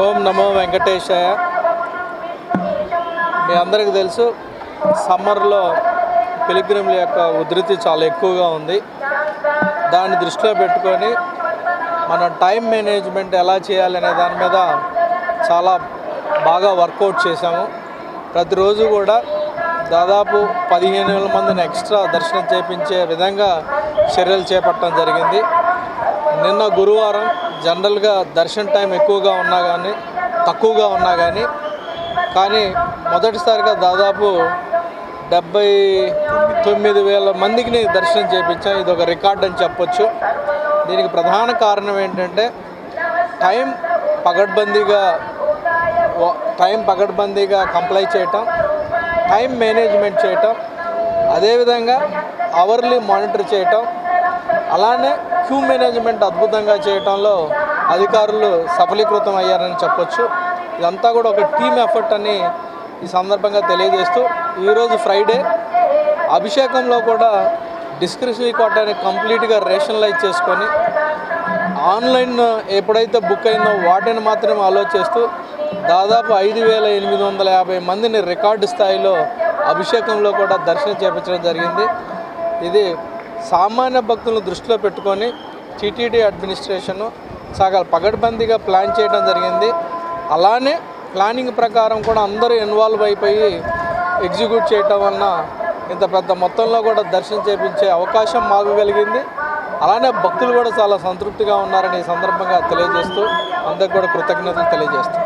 ఓం నమో వెంకటేశాయ. మీ అందరికీ తెలుసు, సమ్మర్లో పిలిగ్రిమ్ల యొక్క ఉధృతి చాలా ఎక్కువగా ఉంది. దాన్ని దృష్టిలో పెట్టుకొని మనం టైం మేనేజ్మెంట్ ఎలా చేయాలనే దాని మీద చాలా బాగా వర్కౌట్ చేశాము. ప్రతిరోజు కూడా దాదాపు 15,000 మందిని ఎక్స్ట్రా దర్శనం చేయించే విధంగా చర్యలు చేపట్టడం జరిగింది. నిన్న గురువారం జనరల్గా దర్శన టైం ఎక్కువగా ఉన్నా కానీ తక్కువగా ఉన్నా కానీ మొదటిసారిగా దాదాపు 79,000 మందికి దర్శనం చేయించాం. ఇది ఒక రికార్డ్ అని చెప్పొచ్చు. దీనికి ప్రధాన కారణం ఏంటంటే టైం పకడ్బందీగా కంప్లై చేయటం, టైం మేనేజ్మెంట్ చేయటం, అదేవిధంగా అవర్లీ మానిటర్ చేయటం, అలానే క్యూ మేనేజ్మెంట్ అద్భుతంగా చేయటంలో అధికారులు సఫలీకృతం అయ్యారని చెప్పొచ్చు. ఇదంతా కూడా ఒక టీమ్ ఎఫర్ట్ అని ఈ సందర్భంగా తెలియజేస్తూ, ఈరోజు ఫ్రైడే అభిషేకంలో కూడా డిస్క్రిప్షనరీ కోటాని కంప్లీట్గా రేషనలైజ్ చేసుకొని ఆన్లైన్ ఎప్పుడైతే బుక్ అయిందో వాటిని మాత్రమే ఆలోచిస్తూ దాదాపు 5,850 మందిని రికార్డు స్థాయిలో అభిషేకంలో కూడా దర్శనం చేయించడం జరిగింది. ఇది సామాన్య భక్తులను దృష్టిలో పెట్టుకొని టీటీడీ అడ్మినిస్ట్రేషను చాలా పకడ్బందీగా ప్లాన్ చేయడం జరిగింది. అలానే ప్లానింగ్ ప్రకారం కూడా అందరూ ఇన్వాల్వ్ అయిపోయి ఎగ్జిక్యూట్ చేయటం వలన ఇంత పెద్ద మొత్తంలో కూడా దర్శనం చేయించే అవకాశం మాకు కలిగింది. అలానే భక్తులు కూడా చాలా సంతృప్తిగా ఉన్నారని ఈ సందర్భంగా తెలియజేస్తూ అందరికి కూడా కృతజ్ఞతలు తెలియజేస్తాం.